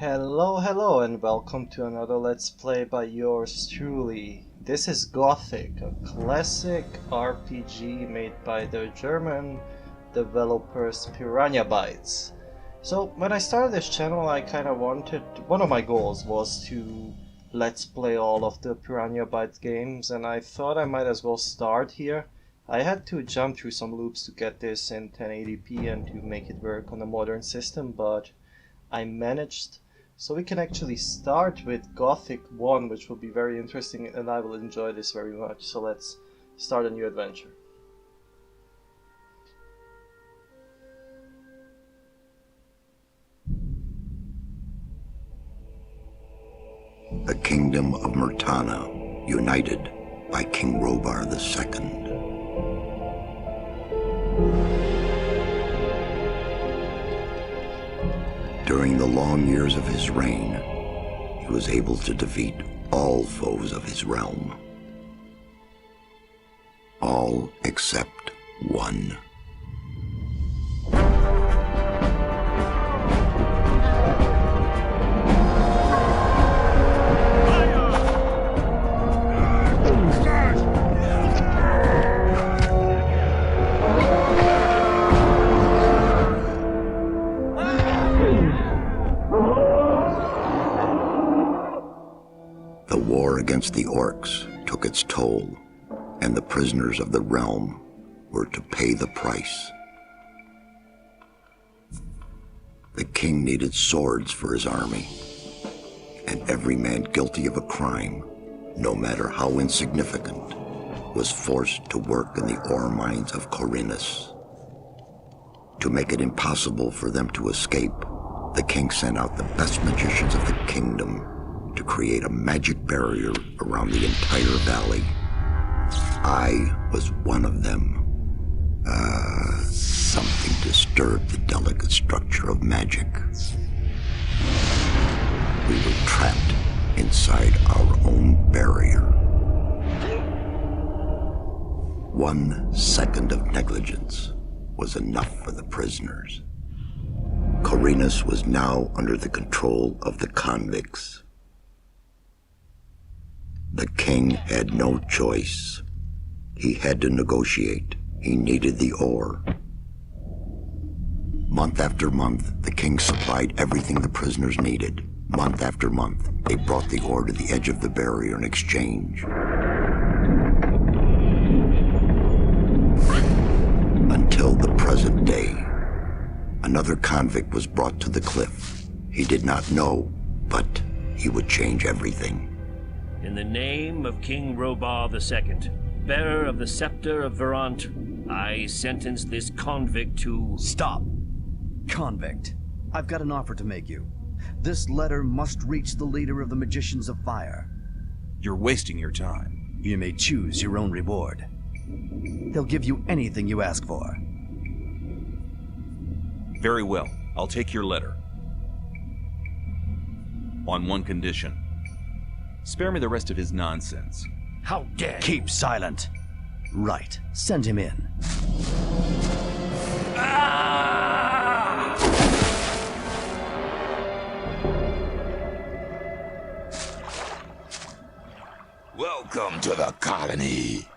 Hello, and welcome to another Let's Play by yours truly. This is Gothic, a classic RPG made by the German developers Piranha Bytes. So, when I started this channel, I one of my goals was to Let's Play all of the Piranha Bytes games, and I thought I might as well start here. I had to jump through some loops to get this in 1080p and to make it work on a modern system, but I managed. So we can actually start with Gothic 1, which will be very interesting, and I will enjoy this very much. So let's start a new adventure. The kingdom of Murtana, united by King Robar II. During the long years of his reign, he was able to defeat all foes of his realm. All except one. The war against the orcs took its toll, and the prisoners of the realm were to pay the price. The king needed swords for his army, and every man guilty of a crime, no matter how insignificant, was forced to work in the ore mines of Corinus. To make it impossible for them to escape, the king sent out the best magicians of the kingdom to create a magic barrier around the entire valley. I was one of them. Something disturbed the delicate structure of magic. We were trapped inside our own barrier. 1 second of negligence was enough for the prisoners. Corinus was now under the control of the convicts. The king had no choice. He had to negotiate. He needed the ore. Month after month, the king supplied everything the prisoners needed. Month after month, they brought the ore to the edge of the barrier in exchange. Until the present day. Another convict was brought to the cliff. He did not know, but he would change everything. In the name of King Robar II, bearer of the scepter of Verant, I sentence this convict to... Stop! Convict, I've got an offer to make you. This letter must reach the leader of the Magicians of Fire. You're wasting your time. You may choose your own reward. He'll give you anything you ask for. Very well, I'll take your letter. On one condition. Spare me the rest of his nonsense. How dare you! Keep silent. Right, send him in. Welcome to the colony.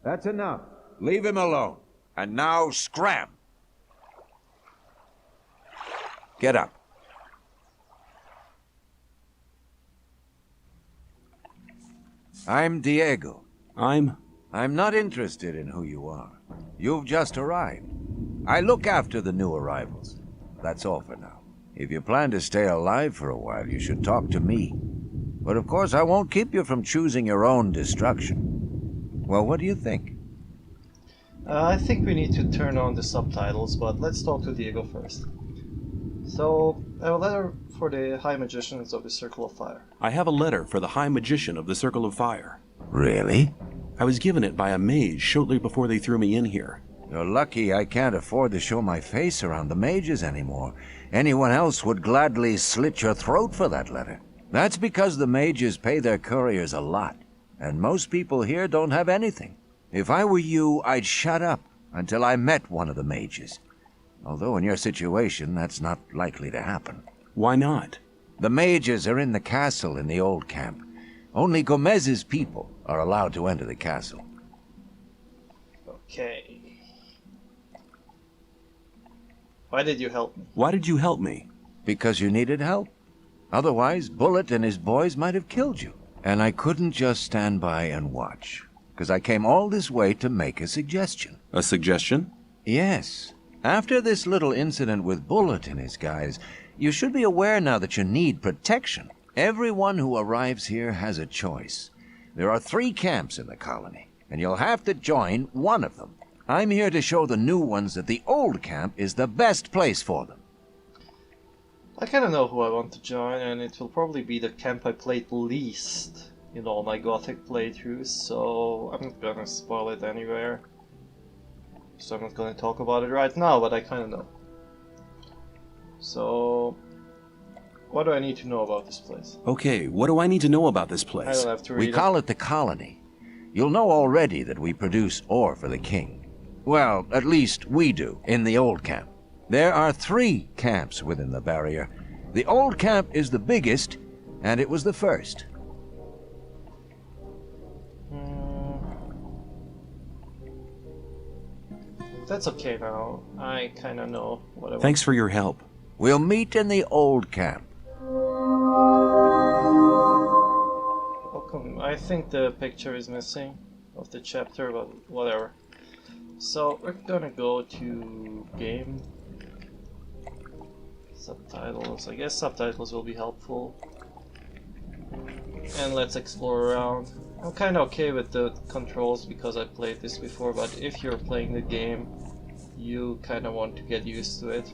That's enough. Leave him alone. And now scram. Get up. I'm Diego. I'm not interested in who you are. You've just arrived. I look after the new arrivals. That's all for now. If you plan to stay alive for a while, you should talk to me. But of course, I won't keep you from choosing your own destruction. Well, what do you think? I think we need to turn on the subtitles, but let's talk to Diego first. So, I have a letter for the High Magicians of the Circle of Fire. I have a letter for the High Magician of the Circle of Fire. Really? I was given it by a mage shortly before they threw me in here. You're lucky I can't afford to show my face around the mages anymore. Anyone else would gladly slit your throat for that letter. That's because the mages pay their couriers a lot, and most people here don't have anything. If I were you, I'd shut up until I met one of the mages. Although in your situation, that's not likely to happen. Why not? The mages are in the castle in the old camp. Only Gomez's people are allowed to enter the castle. Okay. Why did you help me? Why did you help me? Because you needed help. Otherwise, Bullet and his boys might have killed you. And I couldn't just stand by and watch, because I came all this way to make a suggestion. A suggestion? Yes. After this little incident with Bullet and his guys, you should be aware now that you need protection. Everyone who arrives here has a choice. There are 3 camps in the colony, and you'll have to join one of them. I'm here to show the new ones that the old camp is the best place for them. I kind of know who I want to join, and it will probably be the camp I played least in all my Gothic playthroughs, so I'm not gonna spoil it anywhere. So I'm not gonna talk about it right now, but I kind of know. So, what do I need to know about this place? Okay, what do I need to know about this I place? don't have to read We call it the colony. You'll know already that we produce ore for the king. Well, at least we do, in the old camp. There are 3 camps within the barrier. The old camp is the biggest, and it was the first. That's okay now. I kind of know what I want. Thanks for your help. We'll meet in the old camp. Welcome. I think the picture is missing of the chapter, but whatever. So we're gonna go to game subtitles. I guess subtitles will be helpful. And let's explore around. I'm kind of okay with the controls because I played this before, but if you're playing the game, you kind of want to get used to it.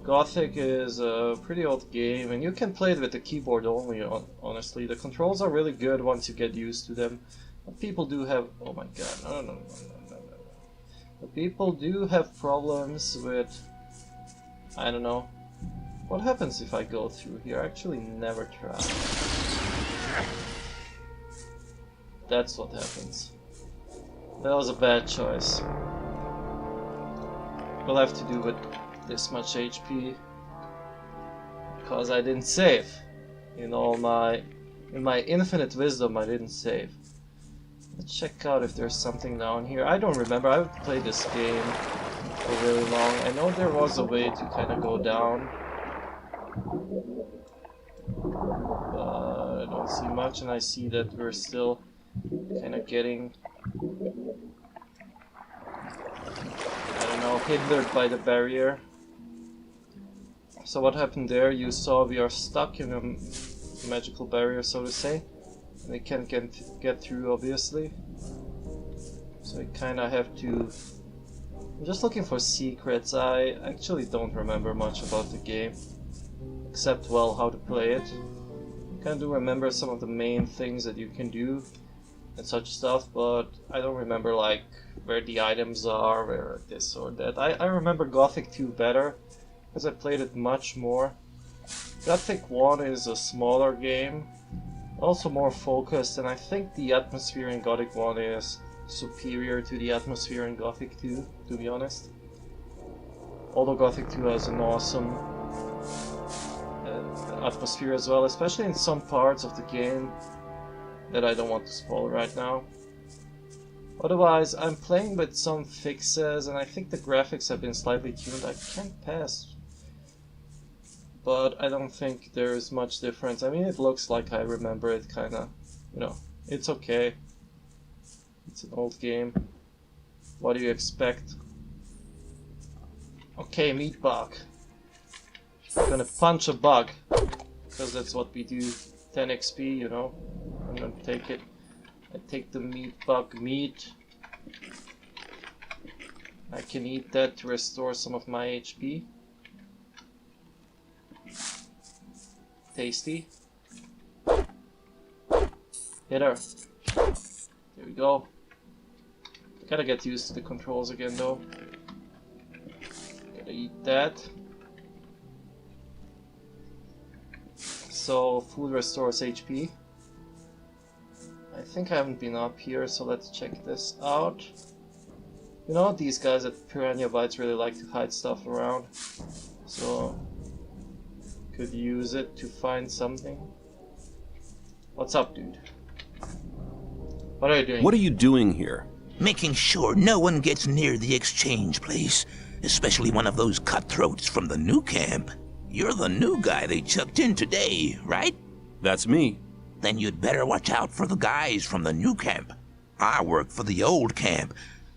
Gothic is a pretty old game, and you can play it with the keyboard only, honestly. The controls are really good once you get used to them. But people do have... oh my god, no. But people do have problems with... I don't know. What happens if I go through here? I actually never tried. That's what happens. That was a bad choice. We'll have to do with this much HP because I didn't save. In my infinite wisdom, I didn't save. Let's check out if there's something down here. I don't remember. I've played this game for really long. I know there was a way to kind of go down, but I don't see much, and I see that we're still kind of getting, I don't know, hindered by the barrier. So what happened there? You saw we are stuck in a magical barrier, so to say. We can't get through, obviously. So we kind of have to... I'm just looking for secrets. I actually don't remember much about the game, except, well, how to play it. I kind of do remember some of the main things that you can do and such stuff, but I don't remember, like, where the items are, where this or that. I remember Gothic 2 better, because I played it much more. Gothic 1 is a smaller game, also more focused, and I think the atmosphere in Gothic 1 is superior to the atmosphere in Gothic 2, to be honest. Although Gothic 2 has an awesome atmosphere as well, especially in some parts of the game that I don't want to spoil right now. Otherwise, I'm playing with some fixes, and I think the graphics have been slightly tuned. I can't pass, but I don't think there is much difference. I mean, it looks like I remember it, kinda, you know, it's okay. It's an old game. What do you expect? Okay, meat bug. I'm gonna punch a bug, because that's what we do. 10 XP, you know. I'm gonna take it. I take the meat bug meat. I can eat that to restore some of my HP. Tasty. Hit her. There we go. Gotta get used to the controls again though. Gotta eat that. So, food restores HP. I think I haven't been up here, so let's check this out. You know, these guys at Piranha Bytes really like to hide stuff around, so could use it to find something. What's up, dude? What are you doing? What are you doing here? Making sure no one gets near the exchange place, especially one of those cutthroats from the new camp. You're the new guy they chucked in today, right? That's me. Then you'd better watch out for the guys from the new camp. I work for the old camp,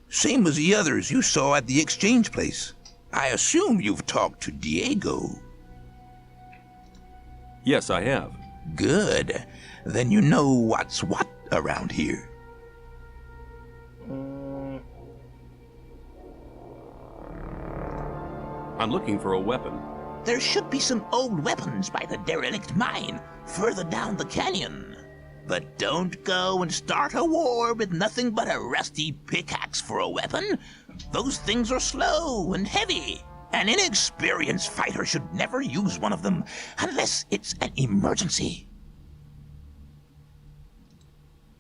same as the others you saw at the exchange place. I assume you've talked to Diego. Yes, I have. Good. Then you know what's what around here. I'm looking for a weapon. There should be some old weapons by the derelict mine, further down the canyon. But don't go and start a war with nothing but a rusty pickaxe for a weapon. Those things are slow and heavy. An inexperienced fighter should never use one of them unless it's an emergency.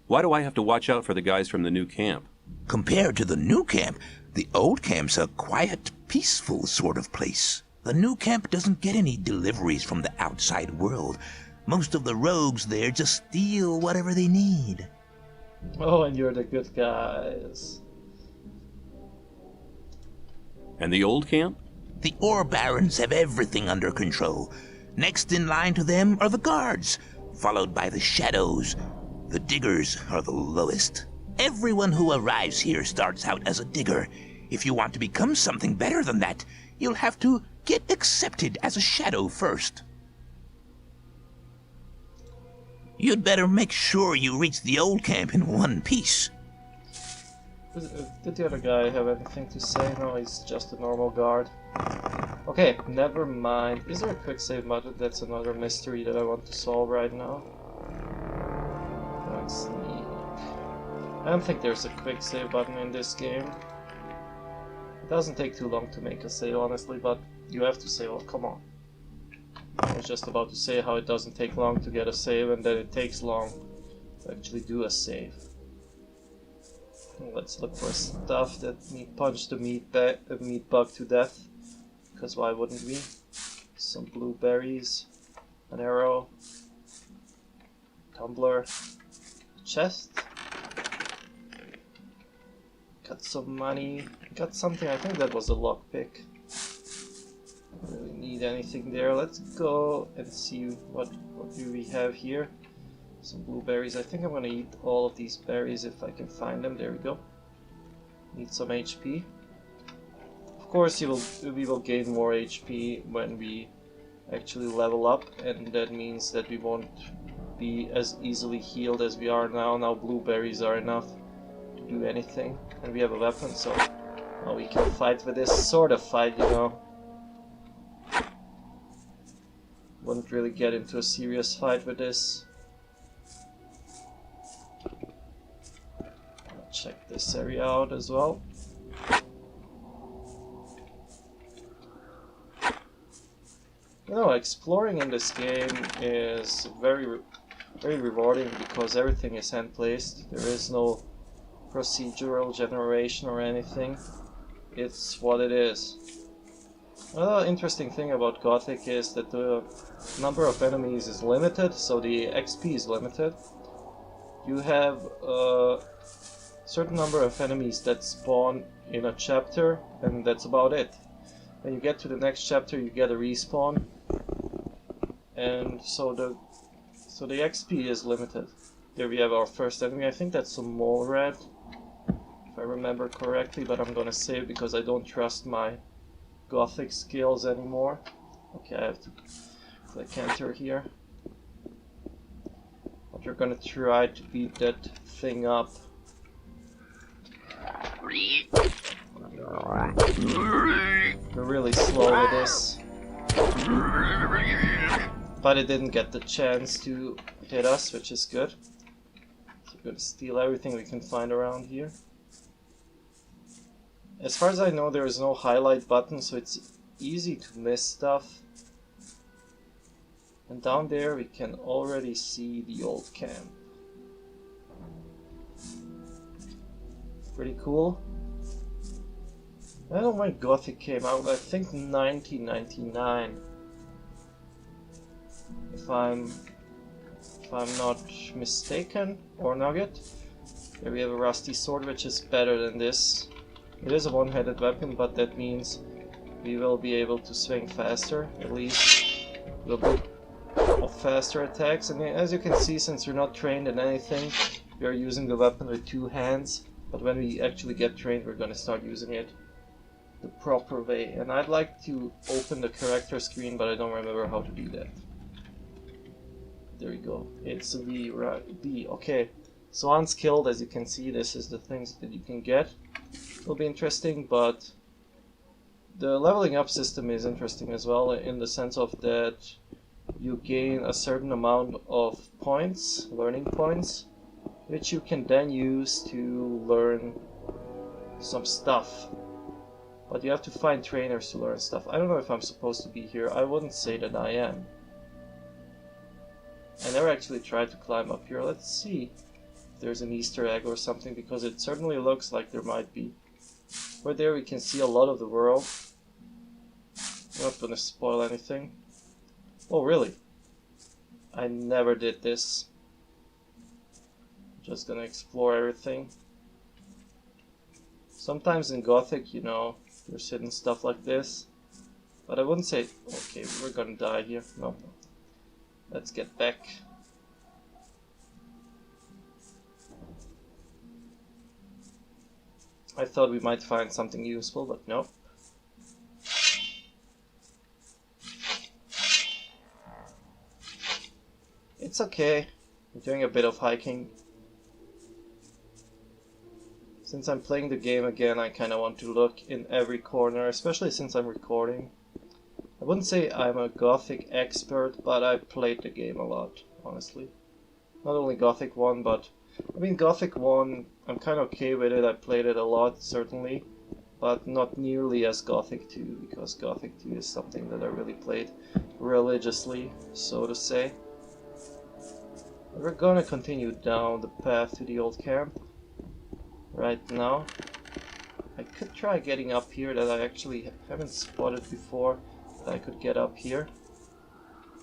Why do I have to watch out for the guys from the new camp? Compared to the new camp, the old camp's a quiet, peaceful sort of place. The new camp doesn't get any deliveries from the outside world. Most of the rogues there just steal whatever they need. Oh, and you're the good guys. And the old camp? The ore barons have everything under control. Next in line to them are the guards, followed by the shadows. The diggers are the lowest. Everyone who arrives here starts out as a digger. If you want to become something better than that, you'll have to get accepted as a shadow first. You'd better make sure you reach the old camp in one piece. Did the other guy have anything to say? No, he's just a normal guard. Okay, never mind. Is there a quick save button? That's another mystery that I want to solve right now. Let's sneak. I don't think there's a quick save button in this game. It doesn't take too long to make a save, honestly, but you have to save. Oh, come on. I was just about to say how it doesn't take long to get a save and then it takes long to actually do a save. Let's look for stuff that punch the meat bug to death, because why wouldn't we? Some blueberries, an arrow, tumbler, chest. Got some money, got something, I think that was a lockpick. Don't really need anything there. Let's go and see what do we have here. Some blueberries. I think I'm gonna eat all of these berries if I can find them. There we go. Need some HP. Of course, we will gain more HP when we actually level up, and that means that we won't be as easily healed as we are now. Now blueberries are enough to do anything, and we have a weapon, so now we can fight with this sort of fight, you know. Wouldn't really get into a serious fight with this. Check this area out as well. You know, exploring in this game is very rewarding because everything is hand-placed. There is no procedural generation or anything. It's what it is. Another interesting thing about Gothic is that the number of enemies is limited, so the XP is limited. You have a certain number of enemies that spawn in a chapter, and that's about it. When you get to the next chapter, you get a respawn, and so the XP is limited. There we have our first enemy. I think that's a mole rat, if I remember correctly, but I'm gonna save because I don't trust my Gothic skills anymore. Okay, I have to click enter here. But we're gonna try to beat that thing up. We're really slow with this. But it didn't get the chance to hit us, which is good. So we're gonna steal everything we can find around here. As far as I know, there is no highlight button, so it's easy to miss stuff. And down there we can already see the old camp. Pretty cool. I don't know when Gothic came out. I think 1999. If I'm not mistaken, or Nugget. Here we have a rusty sword, which is better than this. It is a one-handed weapon, but that means we will be able to swing faster, at least a little bit of faster attacks. And as you can see, since we're not trained in anything, we are using the weapon with 2 hands. But when we actually get trained, we're going to start using it the proper way. And I'd like to open the character screen, but I don't remember how to do that. There we go. It's V, right? V. Okay. So unskilled, as you can see, this is the things that you can get. It'll be interesting, but the leveling up system is interesting as well, in the sense of that you gain a certain amount of points, learning points, which you can then use to learn some stuff. But you have to find trainers to learn stuff. I don't know if I'm supposed to be here. I wouldn't say that I am. I never actually tried to climb up here. Let's see if there's an Easter egg or something, because it certainly looks like there might be. Right there we can see a lot of the world. I'm not gonna spoil anything. Oh really? I never did this. Just gonna explore everything. Sometimes in Gothic, you know, there's hidden stuff like this. But I wouldn't say... Okay, we're gonna die here. No. Let's get back. I thought we might find something useful, but no. It's okay. I'm doing a bit of hiking. Since I'm playing the game again, I kind of want to look in every corner, especially since I'm recording. I wouldn't say I'm a Gothic expert, but I played the game a lot, honestly. Not only Gothic 1, but... I mean, Gothic 1, I'm kind of okay with it. I played it a lot, certainly. But not nearly as Gothic 2, because Gothic 2 is something that I really played religiously, so to say. We're gonna continue down the path to the old camp. Right now. I could try getting up here, that I actually haven't spotted before. I could get up here.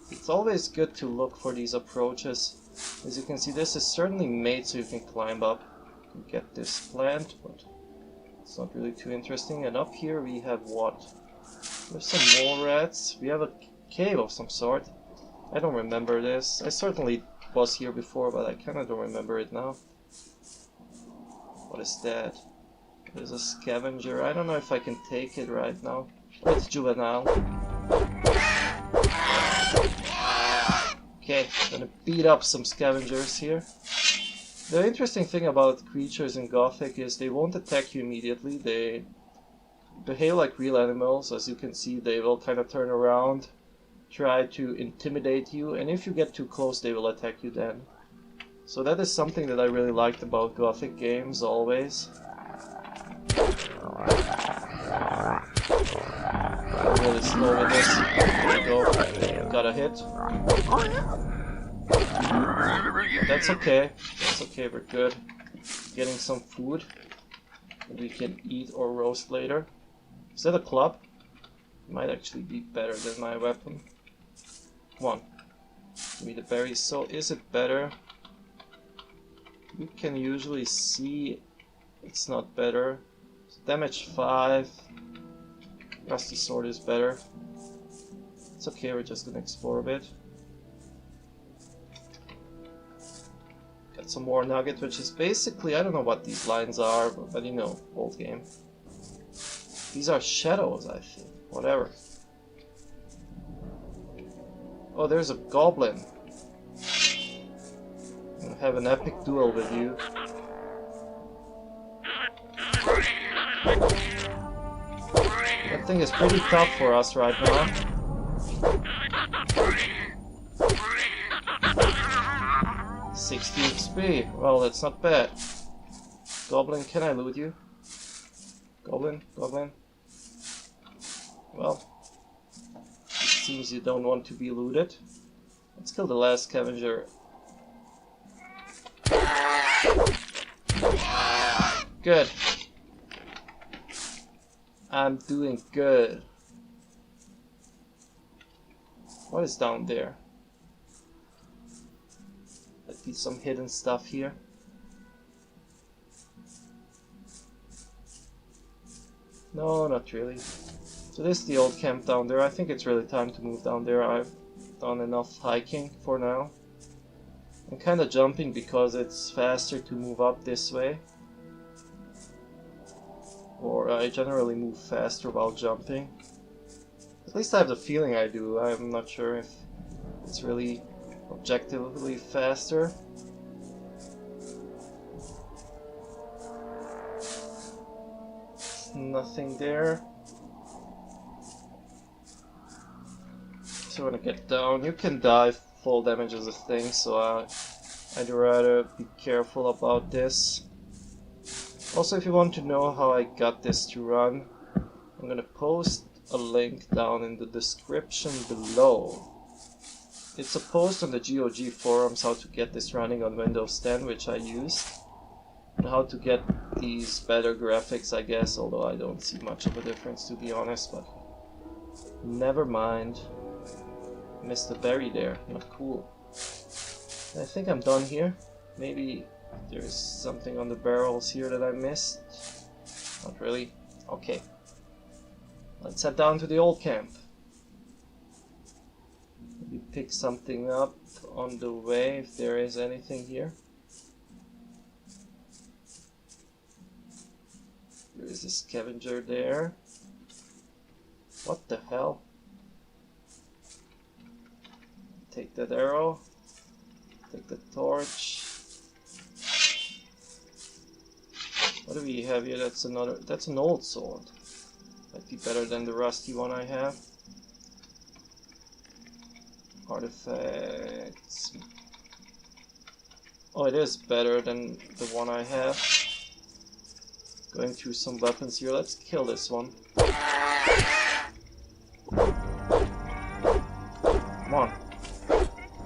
It's always good to look for these approaches. As you can see, this is certainly made so you can climb up and get this plant, but it's not really too interesting. And up here we have what? There's some more rats. We have a cave of some sort. I don't remember this. I certainly was here before, but I kind of don't remember it now. What is that? There's a scavenger. I don't know if I can take it right now. It's juvenile. Okay, gonna beat up some scavengers here. The interesting thing about creatures in Gothic is they won't attack you immediately. They behave like real animals. As you can see, they will kind of turn around, try to intimidate you, and if you get too close, they will attack you then. So that is something that I really liked about Gothic games, always. I'm really slow with this. There we go. Got a hit. That's okay. That's okay, we're good. Getting some food that we can eat or roast later. Is that a club? Might actually be better than my weapon. Come on. Give me the berries. So is it better? You can usually see it's not better. Damage 5. Rusty sword is better. It's okay, we're just gonna explore a bit. Got some more nugget, which is basically, I don't know what these lines are, but you know, old game. These are shadows, I think. Whatever. Oh, there's a goblin. I'm gonna have an epic duel with you. That thing is pretty tough for us right now. $60 XP. Well, that's not bad. Goblin, can I loot you? Goblin? Goblin? Well, it seems you don't want to be looted. Let's kill the last scavenger. Good. I'm doing good. What is down there? Might be some hidden stuff here. No, not really. So this is the old camp down there. I think it's really time to move down there. I've done enough hiking for now. I'm kind of jumping because it's faster to move up this way. Or I generally move faster while jumping. At least I have the feeling I do. I'm not sure if it's really objectively faster. Nothing there. So when I get down, you can die full damage as a thing, so I'd rather be careful about this. Also, if you want to know how I got this to run, I'm gonna post a link down in the description below. It's a post on the GOG forums how to get this running on Windows 10, which I used, and how to get these better graphics, I guess, although I don't see much of a difference, to be honest, but never mind. Missed a berry there, not cool. I think I'm done here. Maybe there's something on the barrels here that I missed. Not really. Okay. Let's head down to the old camp. Maybe pick something up on the way if there is anything here. There is a scavenger there. What the hell? Take that arrow. Take the torch. What do we have here? That's an old sword. Might be better than the rusty one I have. Artifacts. Oh, it is better than the one I have. Going through some weapons here. Let's kill this one. Come on.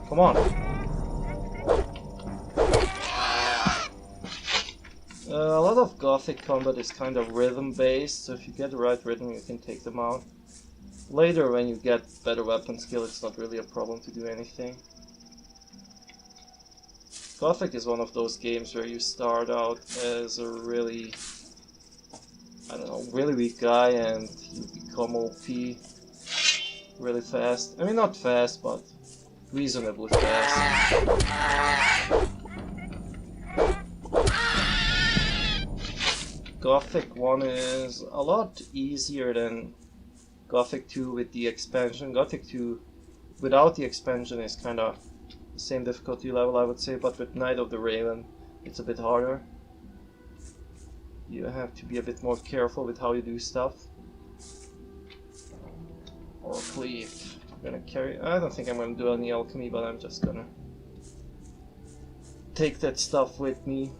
Come on. A lot of Gothic combat is kind of rhythm based, so if you get the right rhythm you can take them out. Later when you get better weapon skill it's not really a problem to do anything. Gothic is one of those games where you start out as a really, I don't know, really weak guy and you become OP really fast. I mean not fast, but reasonably fast. Gothic 1 is a lot easier than Gothic 2 with the expansion. Gothic 2 without the expansion is kind of the same difficulty level I would say, but with Night of the Raven it's a bit harder. You have to be a bit more careful with how you do stuff. Or cleave. I'm gonna carry. I don't think I'm gonna do any alchemy, but I'm just gonna take that stuff with me.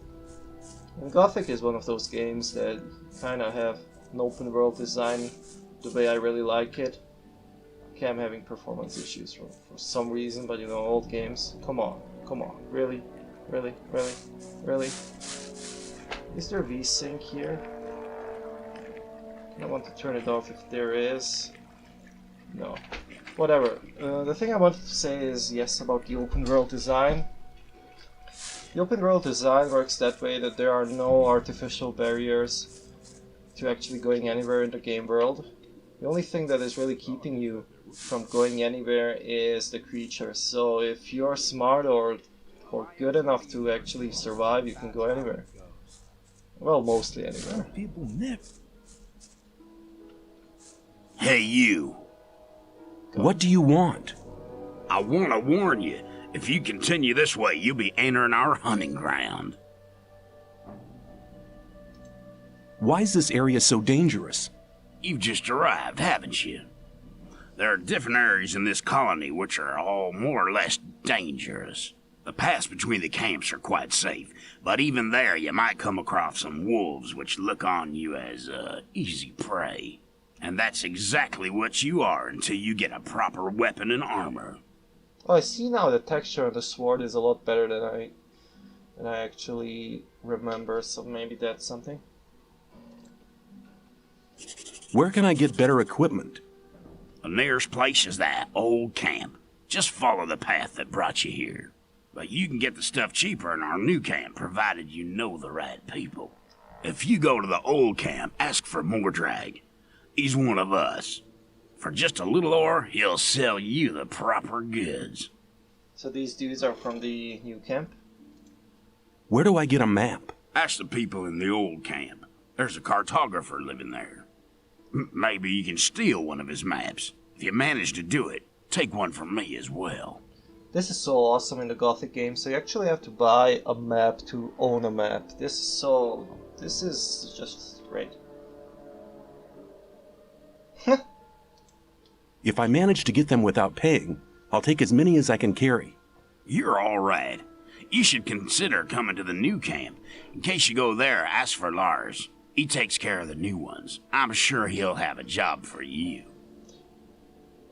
And Gothic is one of those games that kind of have an open world design the way I really like it. Okay, I'm having performance issues for some reason, but you know, old games. Come on, really, really, really, really. Is there VSync here? I want to turn it off if there is. No. Whatever. The thing I wanted to say is yes about the open world design. The open world design works that way that there are no artificial barriers to actually going anywhere in the game world. The only thing that is really keeping you from going anywhere is the creatures. So if you're smart or good enough to actually survive, you can go anywhere. Well, mostly anywhere. People never. Hey, you. What do you want? I want to warn you. If you continue this way, you'll be entering our hunting ground. Why is this area so dangerous? You've just arrived, haven't you? There are different areas in this colony which are all more or less dangerous. The paths between the camps are quite safe, but even there you might come across some wolves which look on you as easy prey. And that's exactly what you are until you get a proper weapon and armor. Oh, I see now the texture on the sword is a lot better than I actually remember, so maybe that's something. Where can I get better equipment? The nearest place is that old camp. Just follow the path that brought you here. But you can get the stuff cheaper in our new camp, provided you know the right people. If you go to the old camp, ask for Mordrag. He's one of us. For just a little ore, he'll sell you the proper goods. So these dudes are from the new camp? Where do I get a map? Ask the people in the old camp. There's a cartographer living there. Maybe you can steal one of his maps. If you manage to do it, take one from me as well. This is so awesome in the Gothic game, so you actually have to buy a map to own a map. This is just great. If I manage to get them without paying, I'll take as many as I can carry. You're all right. You should consider coming to the new camp. In case you go there, ask for Lars. He takes care of the new ones. I'm sure he'll have a job for you.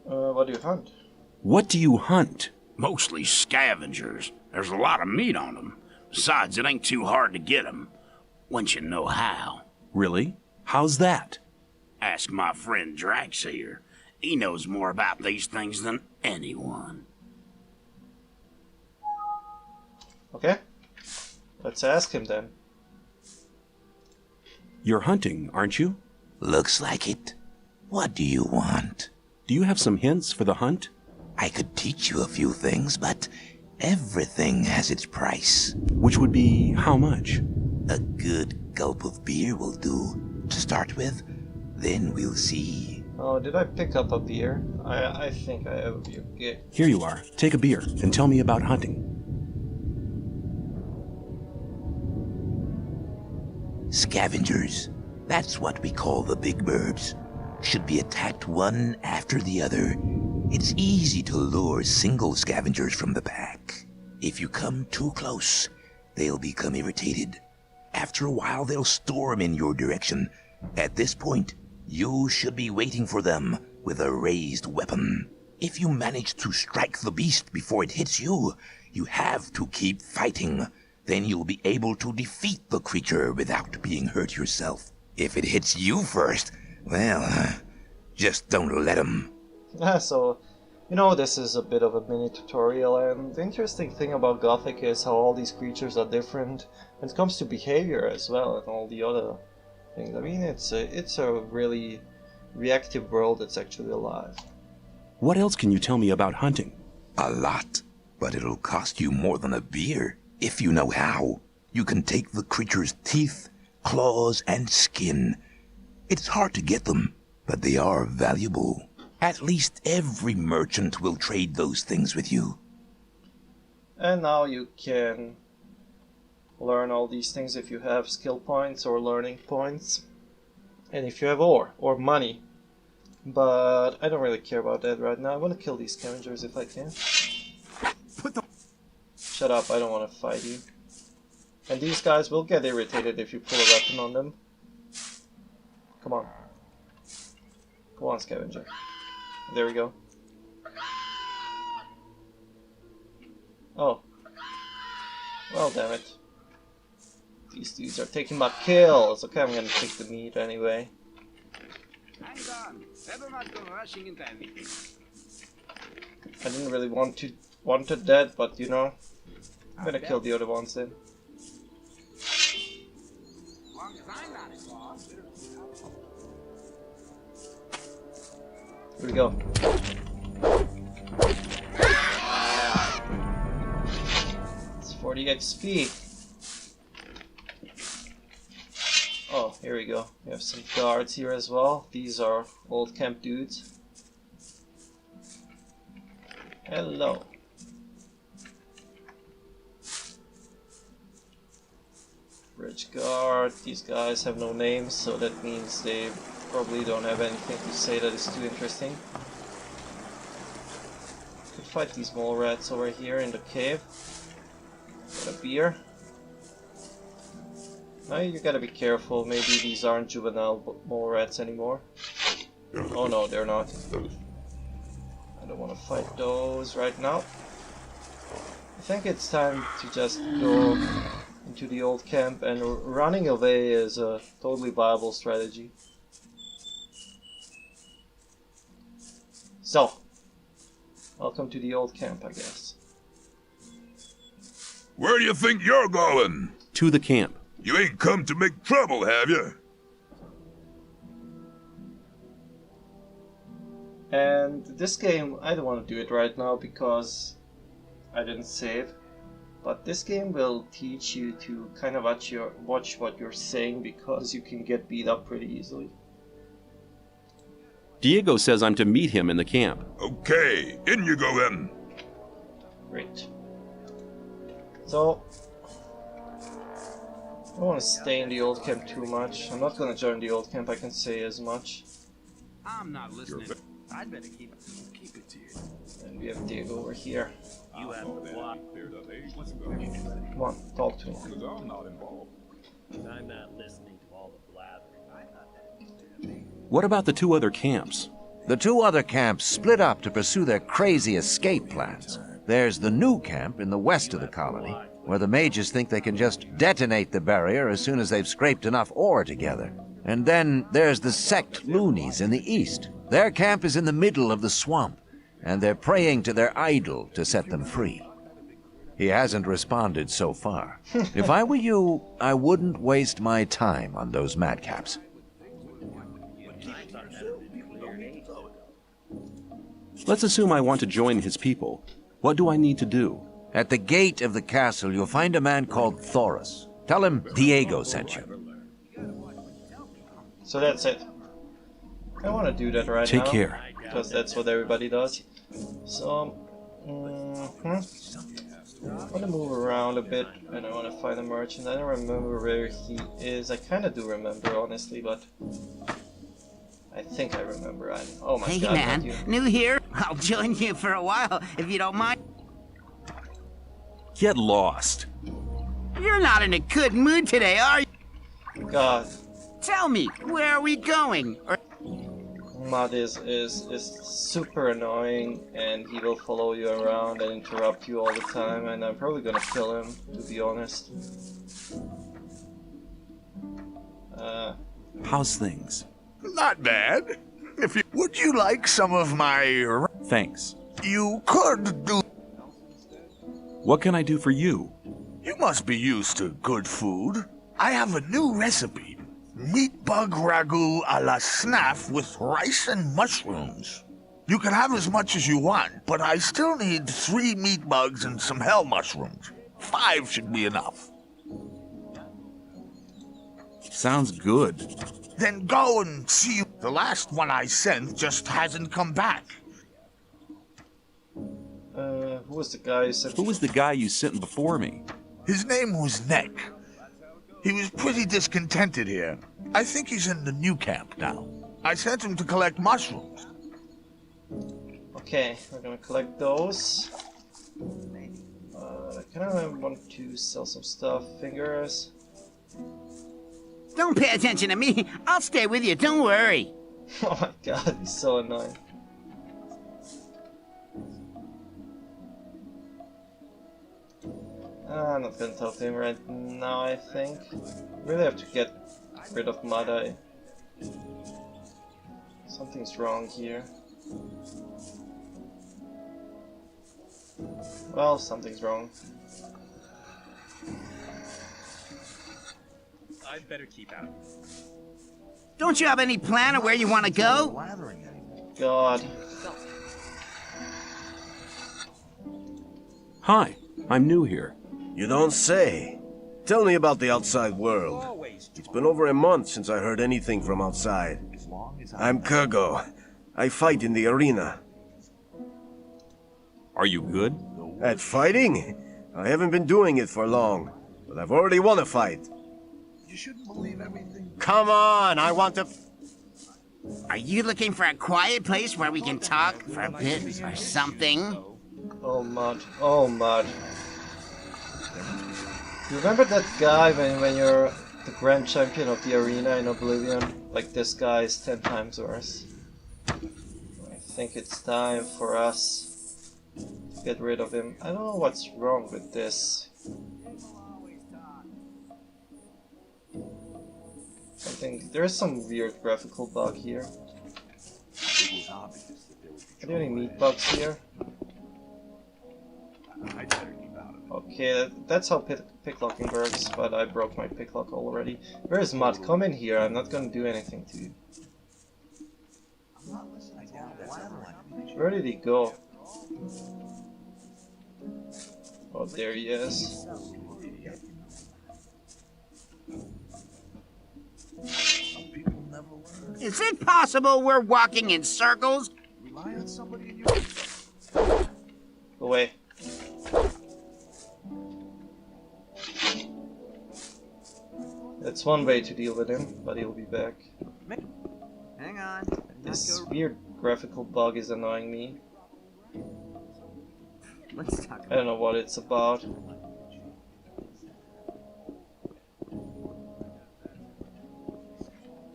What do you hunt? What do you hunt? Mostly scavengers. There's a lot of meat on them. Besides, it ain't too hard to get them, once you know how. Really? How's that? Ask my friend Drax here. He knows more about these things than anyone. Okay. Let's ask him then. You're hunting, aren't you? Looks like it. What do you want? Do you have some hints for the hunt? I could teach you a few things, but everything has its price. Which would be how much? A good gulp of beer will do, to start with. Then we'll see. Oh, did I pick up a beer? I think I have a beer. Okay. Here you are. Take a beer and tell me about hunting. Scavengers. That's what we call the big birds. Should be attacked one after the other. It's easy to lure single scavengers from the pack. If you come too close, they'll become irritated. After a while, they'll storm in your direction. At this point, you should be waiting for them with a raised weapon. If you manage to strike the beast before it hits you, you have to keep fighting. Then you'll be able to defeat the creature without being hurt yourself. If it hits you first, well, just don't let him. So, you know, this is a bit of a mini tutorial, and the interesting thing about Gothic is how all these creatures are different when it comes to behavior as well, and all the other things. I mean, it's a really reactive world that's actually alive. What else can you tell me about hunting? A lot, but it'll cost you more than a beer. If you know how, you can take the creature's teeth, claws, and skin. It's hard to get them, but they are valuable. At least every merchant will trade those things with you. And now you can learn all these things if you have skill points or learning points. And if you have ore or money. But I don't really care about that right now. I want to kill these scavengers if I can. Shut up, I don't want to fight you. And these guys will get irritated if you pull a weapon on them. Come on. Go on, scavenger. There we go. Oh. Well, damn it. These dudes are taking my kills. Okay, I'm gonna take the meat anyway. Hang on. Better not go rushing into anything. I didn't really wanted that, but you know, I'm gonna kill the other ones then. Here we go. It's 40 XP. Oh, here we go. We have some guards here as well. These are old camp dudes. Hello. Bridge guard. These guys have no names, so that means they probably don't have anything to say that is too interesting. Could fight these mole rats over here in the cave. Got a beer. Now you gotta be careful. Maybe these aren't juvenile mole rats anymore. Oh no, they're not. I don't want to fight those right now. I think it's time to just go into the old camp, and running away is a totally viable strategy. So, welcome to the old camp, I guess. Where do you think you're going? To the camp. You ain't come to make trouble, have you? And this game, I don't want to do it right now because I didn't save. But this game will teach you to kind of watch what you're saying because you can get beat up pretty easily. Diego says I'm to meet him in the camp. Okay, in you go then. Great. So, I don't want to stay in the old camp too much. I'm not going to join the old camp, I can say as much. I'm not listening. I'd better keep it to you. And we have Diego over here. You have the plot. Come on, talk to me. I'm not listening to all the blathering. What about the 2 other camps? The 2 other camps split up to pursue their crazy escape plans. There's the new camp in the west of the colony, where the mages think they can just detonate the barrier as soon as they've scraped enough ore together. And then there's the sect loonies in the east. Their camp is in the middle of the swamp, and they're praying to their idol to set them free. He hasn't responded so far. If I were you, I wouldn't waste my time on those madcaps. Let's assume I want to join his people. What do I need to do? At the gate of the castle, you'll find a man called Thoris. Tell him Diego sent you. So that's it. I want to do that right now. Take care. Because that's what everybody does. So, I want to move around a bit, and I want to find a merchant. I don't remember where he is. I kind of do remember, honestly, but I think I remember. Oh my hey god. Hey man, new here? I'll join you for a while, if you don't mind. Get lost. You're not in a good mood today, are you? God. Tell me, where are we going? Mud is super annoying, and he will follow you around and interrupt you all the time, and I'm probably gonna kill him, to be honest. How's things? Not bad. Would you like some of my... Thanks. You could do... What can I do for you? You must be used to good food. I have a new recipe. Meat bug ragu a la snaff with rice and mushrooms. You can have as much as you want, but I still need 3 meat bugs and some hell mushrooms. 5 should be enough. Sounds good. Then go and see. The last one I sent just hasn't come back. Who was the guy you sent? Who was the guy you sent before me? His name was Neck. He was pretty discontented here. I think he's in the new camp now. I sent him to collect mushrooms. Okay, we're gonna collect those. Can I want to sell some stuff? Fingers? Don't pay attention to me. I'll stay with you, don't worry. Oh my god, he's so annoying. I'm not gonna talk to him right now, I think. Really have to get rid of Mada. Something's wrong here. Well, something's wrong. I'd better keep out. Don't you have any plan of where you want to go? God. Hi, I'm new here. You don't say. Tell me about the outside world. It's been over a month since I heard anything from outside. I'm Kurgo. I fight in the arena. Are you good? At fighting? I haven't been doing it for long, but I've already won a fight. You shouldn't believe everything. Come on, I want to... Are you looking for a quiet place where we can talk for a bit or something? Oh, Mud. Oh, Mud. You remember that guy when you're the grand champion of the arena in Oblivion? Like, this guy is 10 times worse. I think it's time for us to get rid of him. I don't know what's wrong with this. There's some weird graphical bug here. Are there any meat bugs here? Okay, that's how picklocking works, but I broke my picklock already. Where is Mud? Come in here, I'm not gonna do anything to you. Where did he go? Oh, there he is. Is it possible we're walking in circles? Go away. That's one way to deal with him, but he'll be back. Hang on. This weird graphical bug is annoying me. Let's talk. I don't know what it's about.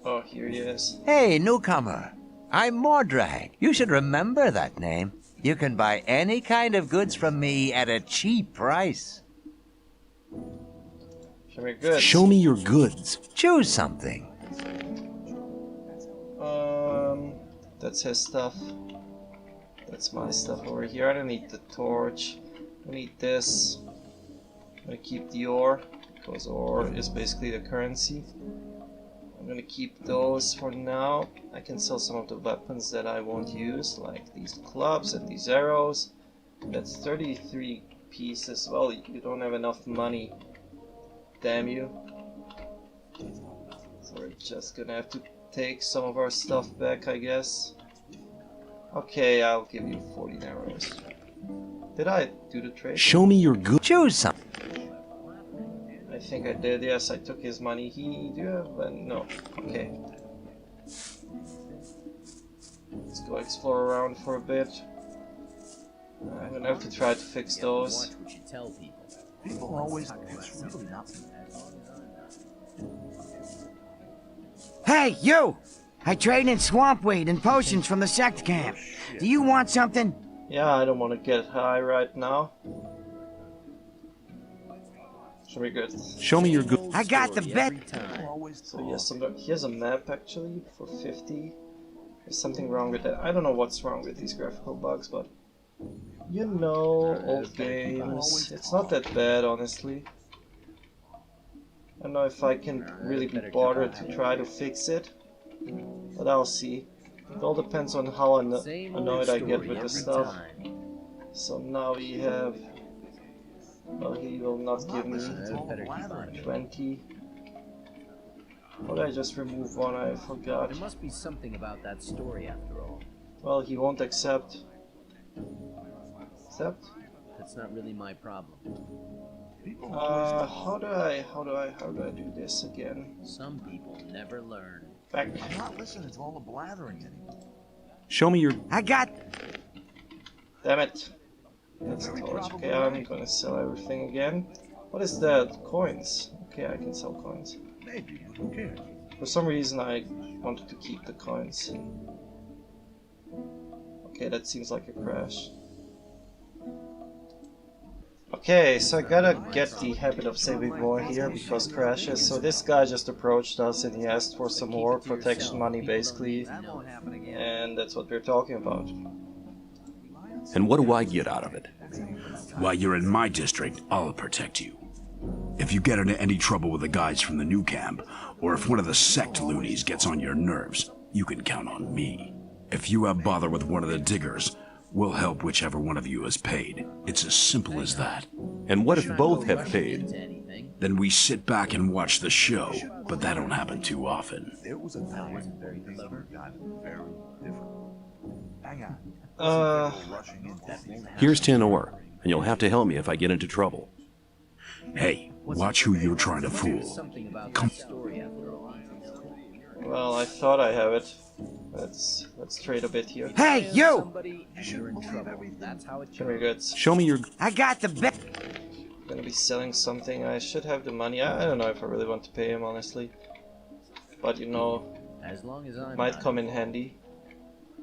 Oh, here he is. Hey, newcomer. I'm Mordrag. You should remember that name. You can buy any kind of goods from me at a cheap price. Show me goods. Show me your goods. Choose something. That's his stuff. That's my stuff over here. I don't need the torch. I need this. I'm gonna keep the ore, because ore is basically the currency. I'm gonna keep those for now. I can sell some of the weapons that I won't use, like these clubs and these arrows. That's 33 pieces. Well, you don't have enough money. Damn you. So we're just gonna have to take some of our stuff back, I guess. Okay, I'll give you 14 arrows. Did I do the trade? Show me your goods. Choose something. I think I did, yes, I took his money. Do you have no. Okay. Let's go explore around for a bit. I'm gonna have to try to fix those. People always... Hey, you! I trade in swamp weed and potions from the sect camp. Do you want something? Yeah, I don't want to get high right now. Should be good. Show me your goods. I got the bet. So he has a map actually for 50. There's something wrong with that. I don't know what's wrong with these graphical bugs, but you know, old games. It's not that bad, honestly. I don't know if I can really be bothered to try to fix it, but I'll see. It all depends on how annoyed I get with the stuff. So now we have... Well, he will not give me 20. How did I just remove one? I forgot. There must be something about that story after all. Well, he won't accept. Accept? That's not really my problem. How do I do this again? Some people never learn. Back. I'm not listening to all the blathering anymore. Show me your... I got... Damn it. That's a torch. Okay, I'm gonna sell everything again. What is that? Coins. Okay, I can sell coins. Maybe, but who cares? For some reason I wanted to keep the coins. Okay, that seems like a crash. Okay, so I gotta get the habit of saving more here because crashes. So this guy just approached us and he asked for some more protection money basically. And that's what we're talking about. And what do I get out of it? While you're in my district, I'll protect you. If you get into any trouble with the guys from the new camp, or if one of the sect loonies gets on your nerves, you can count on me. If you have bother with one of the diggers, we'll help whichever one of you has paid. It's as simple as that. And what if both have paid? Then we sit back and watch the show, but that don't happen too often. There was a time very different. Hang on. Here's 10 ore, and you'll have to help me if I get into trouble. Hey, watch who you're trying to fool. Come. Well, I thought I have it. Let's trade a bit here. Hey, you! Very good. Show me your... I got the bet. I'm gonna be selling something. I should have the money. I don't know if I really want to pay him, honestly. But you know, it might come in handy.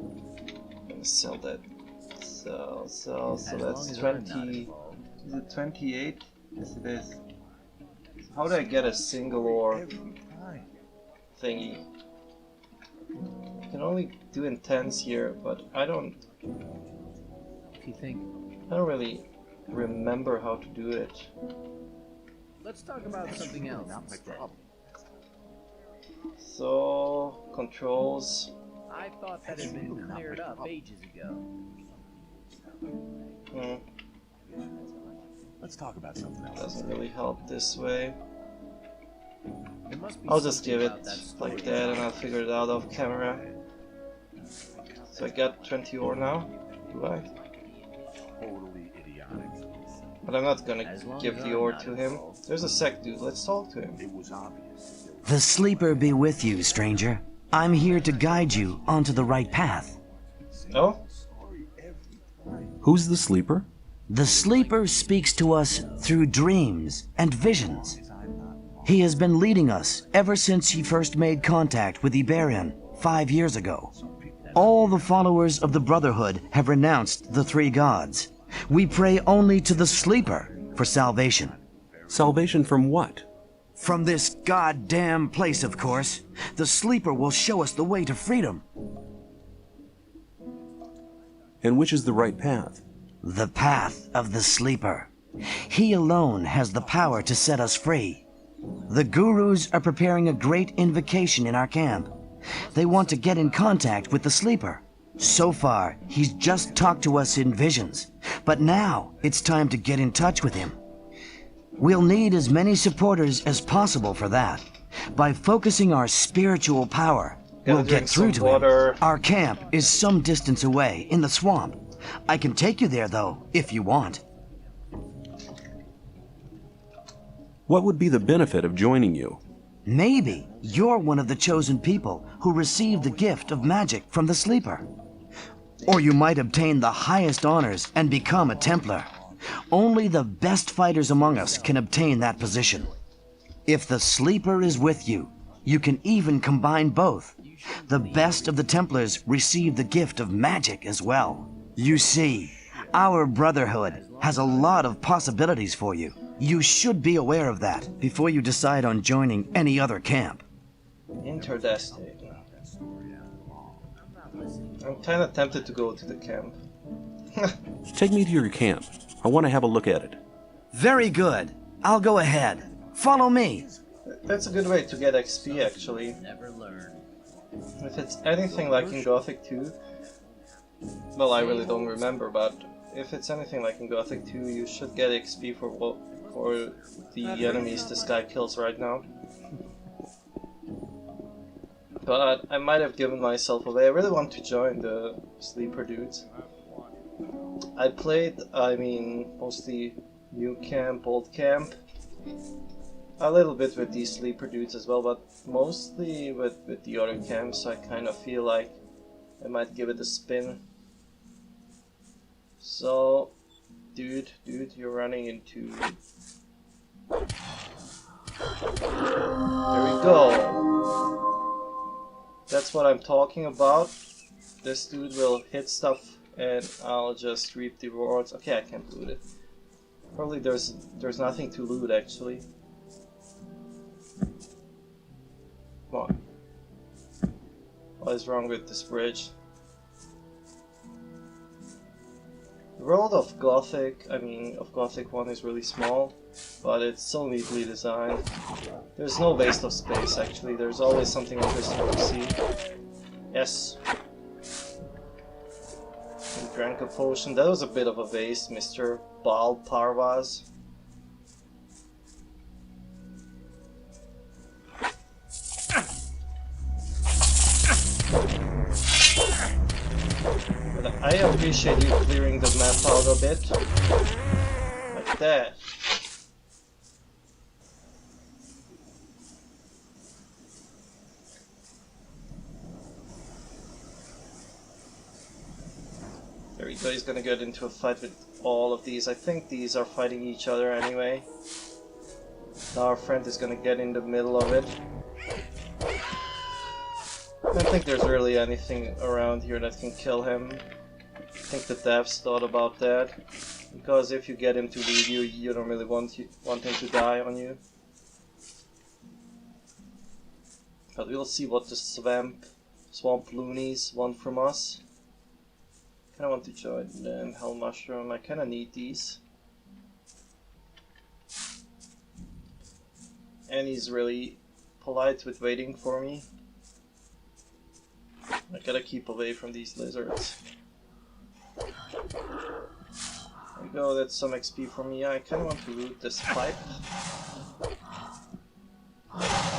I'm gonna sell that. So that's 20. Is it 28? Yes, it is. How do I get a single ore thingy? I can only do in tens here, but I don't If you think. I don't really remember how to do it. Let's talk about something else instead. So, controls. I thought that had been cleared up ages ago. Let's talk about something else. Doesn't really help this way. There must be I'll just give it something about that like story. that and I'll figure it out off camera. So I got 20 ore now, do I? Totally idiotic. But I'm not gonna give the ore to him. There's a sec dude, let's talk to him. It was obvious. The sleeper be with you, stranger. I'm here to guide you onto the right path. Oh? Who's the sleeper? The sleeper speaks to us through dreams and visions. He has been leading us ever since he first made contact with Iberian 5 years ago. All the followers of the Brotherhood have renounced the three gods. We pray only to the sleeper for salvation. Salvation from what? From this goddamn place, of course. The sleeper will show us the way to freedom. And which is the right path? The path of the sleeper. He alone has the power to set us free. The gurus are preparing a great invocation in our camp. They want to get in contact with the sleeper. So far, he's just talked to us in visions. But now, it's time to get in touch with him. We'll need as many supporters as possible for that. By focusing our spiritual power, we'll get through to him. Our camp is some distance away, in the swamp. I can take you there, though, if you want. What would be the benefit of joining you? Maybe you're one of the chosen people who received the gift of magic from the sleeper. Or you might obtain the highest honors and become a Templar. Only the best fighters among us can obtain that position. If the sleeper is with you, you can even combine both. The best of the Templars receive the gift of magic as well. You see, our Brotherhood has a lot of possibilities for you. You should be aware of that before you decide on joining any other camp. Interdestined. I'm kinda tempted to go to the camp. Take me to your camp. I want to have a look at it. Very good. I'll go ahead. Follow me. That's a good way to get XP, actually. Never learn. If it's anything like in Gothic 2, well, I really don't remember, but if it's anything like in Gothic 2, you should get XP for the enemies this guy kills right now. But I might have given myself away. I really want to join the sleeper dudes. I played, mostly new camp, old camp. A little bit with these sleeper dudes as well, but mostly with the other camps. I kind of feel like I might give it a spin. So, dude, you're running into... There we go. That's what I'm talking about. This dude will hit stuff and I'll just reap the rewards. Okay, I can't loot it. Probably there's nothing to loot actually. Come on. What is wrong with this bridge? The world of Gothic, of Gothic 1 is really small, but it's so neatly designed. There's no waste of space actually, there's always something interesting to see. Yes. And drank a potion. That was a bit of a waste, Mr. Baal Parvaz. But I appreciate you clearing the map out a bit. Like that. There we go, he's gonna get into a fight with all of these. I think these are fighting each other anyway. Now our friend is gonna get in the middle of it. I don't think there's really anything around here that can kill him. I think the devs thought about that. Because if you get him to lead you, you don't really want him to die on you. But we'll see what the swamp loonies want from us. kinda want to join the Hell Mushroom. I kinda need these. And he's really polite with waiting for me. I gotta keep away from these lizards. There we go, that's some XP for me. I kinda want to loot this pipe.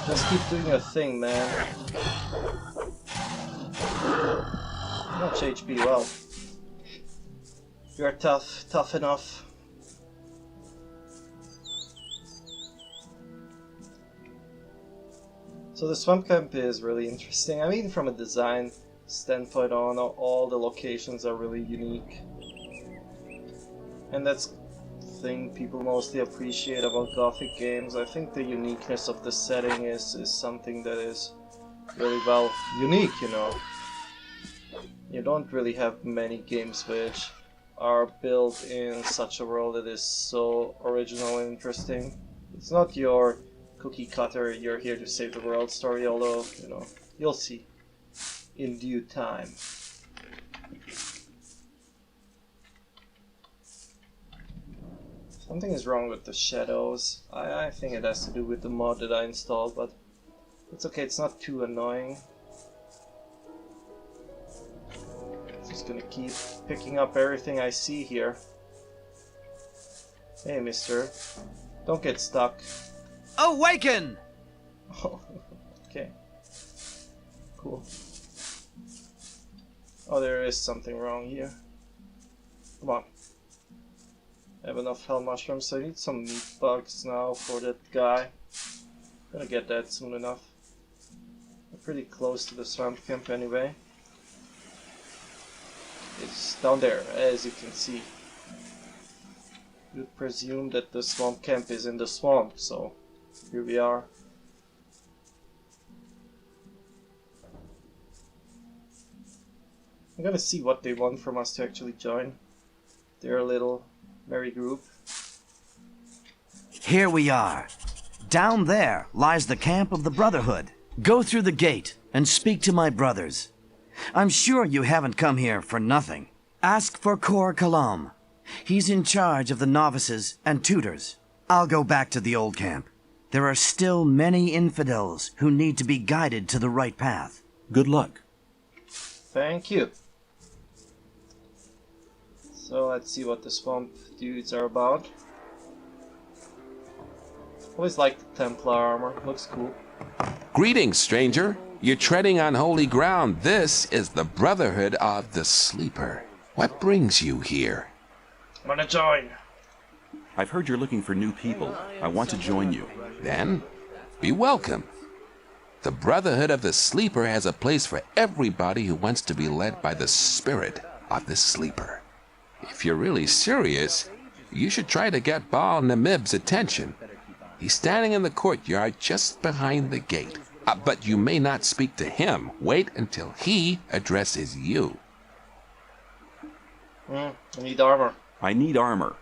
Just keep doing your thing, man. Much HP, well. You're tough enough. So the swamp camp is really interesting. I mean, from a design standpoint on, all the locations are really unique. And that's the thing people mostly appreciate about Gothic games. I think the uniqueness of the setting is something that is really well unique, you know. You don't really have many games which are built in such a world that is so original and interesting. It's not your cookie cutter, you're here to save the world story, although, you know, you'll see in due time. Something is wrong with the shadows. I think it has to do with the mod that I installed, but it's okay, it's not too annoying. Just gonna keep picking up everything I see here. Hey, mister. Don't get stuck. Awaken! Oh, okay. Cool. Oh, there is something wrong here. Come on. I have enough hell mushrooms, so I need some meat bugs now for that guy. Gonna get that soon enough. I'm pretty close to the swamp camp anyway. It's down there, as you can see. You'd presume that the swamp camp is in the swamp, so here we are. I'm gonna see what they want from us to actually join their little merry group. Here we are. Down there lies the camp of the Brotherhood. Go through the gate and speak to my brothers. I'm sure you haven't come here for nothing. Ask for Cor Kalam. He's in charge of the novices and tutors. I'll go back to the old camp. There are still many infidels who need to be guided to the right path. Good luck. Thank you. So let's see what the swamp dudes are about. Always liked the Templar armor, looks cool. Greetings, stranger. You're treading on holy ground. This is the Brotherhood of the Sleeper. What brings you here? I'm gonna join. I've heard you're looking for new people. I want to join you. Then, be welcome. The Brotherhood of the Sleeper has a place for everybody who wants to be led by the spirit of the Sleeper. If you're really serious, you should try to get Baal Namib's attention. He's standing in the courtyard just behind the gate. But you may not speak to him. Wait until he addresses you. I need armor. I need armor.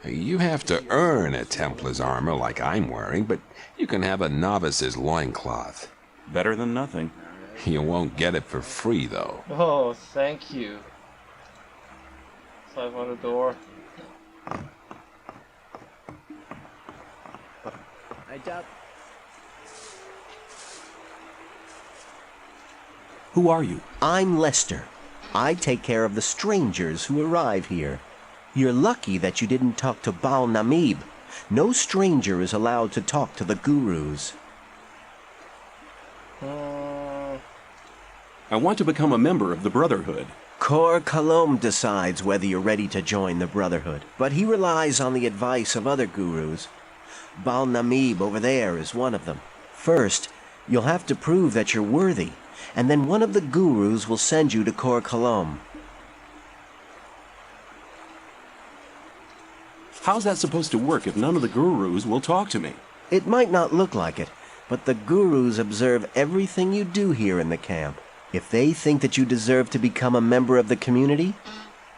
You have to earn a Templar's armor like I'm wearing, but you can have a novice's loincloth. Better than nothing. You won't get it for free, though. Oh, thank you. 500 door. I doubt. Who are you? I'm Lester. I take care of the strangers who arrive here. You're lucky that you didn't talk to Baal Namib. No stranger is allowed to talk to the gurus. I want to become a member of the Brotherhood. Cor Kalom decides whether you're ready to join the Brotherhood, but he relies on the advice of other gurus. Baal Namib over there is one of them. First, you'll have to prove that you're worthy, and then one of the gurus will send you to Cor Kalom. How's that supposed to work if none of the gurus will talk to me? It might not look like it, but the gurus observe everything you do here in the camp. If they think that you deserve to become a member of the community,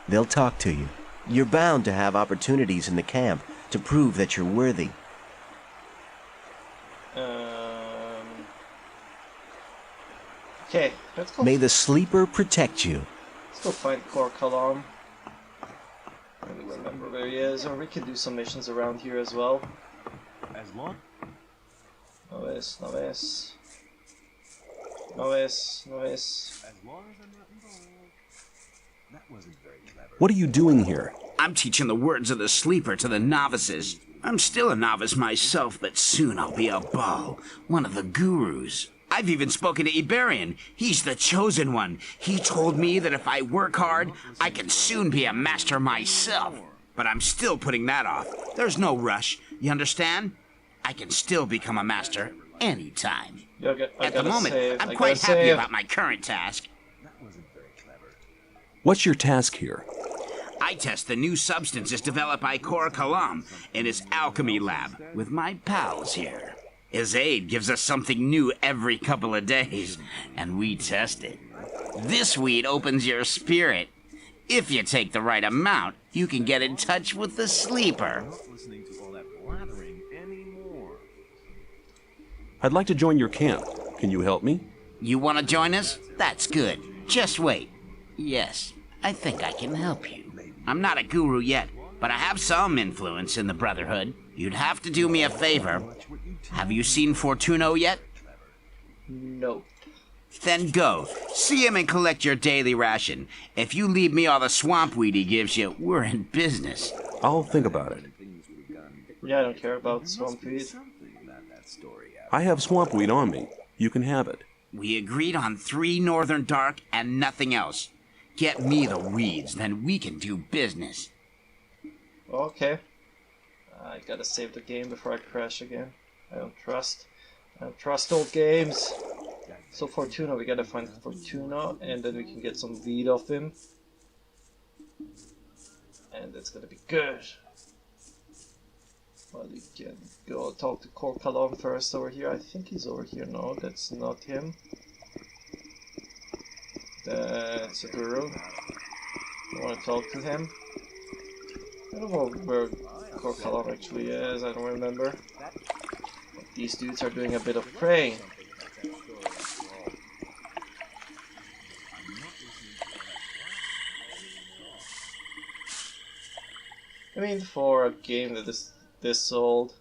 they'll talk to you. You're bound to have opportunities in the camp to prove that you're worthy. Okay, let's go. May the Sleeper protect you. Let's go find Korkalam. I don't remember where he is, or we can do some missions around here as well. As long. No es, no es. No es, no es. As long as I'm not involved. That wasn't very clever. What are you doing here? I'm teaching the words of the sleeper to the novices. I'm still a novice myself, but soon I'll be a Baal, one of the gurus. I've even spoken to Iberian. He's the chosen one. He told me that if I work hard, I can soon be a master myself. But I'm still putting that off. There's no rush. You understand? I can still become a master anytime. At the moment, I'm quite happy about my current task. What's your task here? I test the new substances developed by Korkalam in his alchemy lab with my pals here. His aid gives us something new every couple of days, and we test it. This weed opens your spirit. If you take the right amount, you can get in touch with the sleeper. I'd like to join your camp. Can you help me? You want to join us? That's good. Just wait. Yes, I think I can help you. I'm not a guru yet, but I have some influence in the Brotherhood. You'd have to do me a favor. Have you seen Fortuno yet? No. Then go. See him and collect your daily ration. If you leave me all the swamp weed he gives you, we're in business. I'll think about it. Yeah, I don't care about swamp weed. I have swamp weed on me. You can have it. We agreed on 3 Northern Dark and nothing else. Get me the weeds, then we can do business. Okay. I gotta save the game before I crash again. I don't trust old games. So Fortuna, we gotta find Fortuna, and then we can get some weed off him. And it's gonna be good. Well, we can go talk to Korkalam first over here. I think he's over here. No, that's not him. That's a guru. I want to talk to him. I don't know where Korkalam actually is. I don't remember. But these dudes are doing a bit of praying. I mean, for a game that is this old,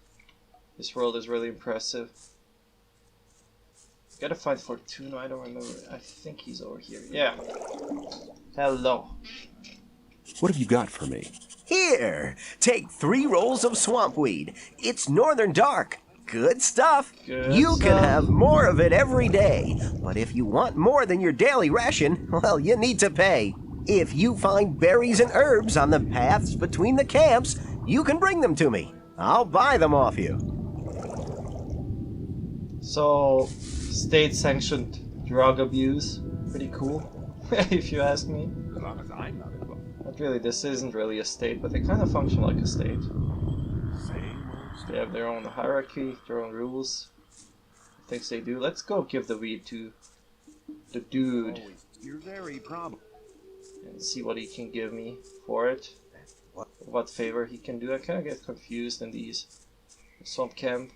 this world is really impressive. Gotta find Fortuna, I don't remember. I think he's over here. Yeah. Hello. What have you got for me? Here! Take 3 rolls of swamp weed. It's Northern Dark. Good stuff. You can have more of it every day. But if you want more than your daily ration, well, you need to pay. If you find berries and herbs on the paths between the camps, you can bring them to me. I'll buy them off you. So, state-sanctioned drug abuse. Pretty cool, if you ask me. As long as I'm not involved. But really, this isn't really a state, but they kind of function like a state. They have their own hierarchy, their own rules. Things they do. Let's go give the weed to the dude. You're very problem. And see what he can give me for it. What favor he can do. I kind of get confused in these swamp camp.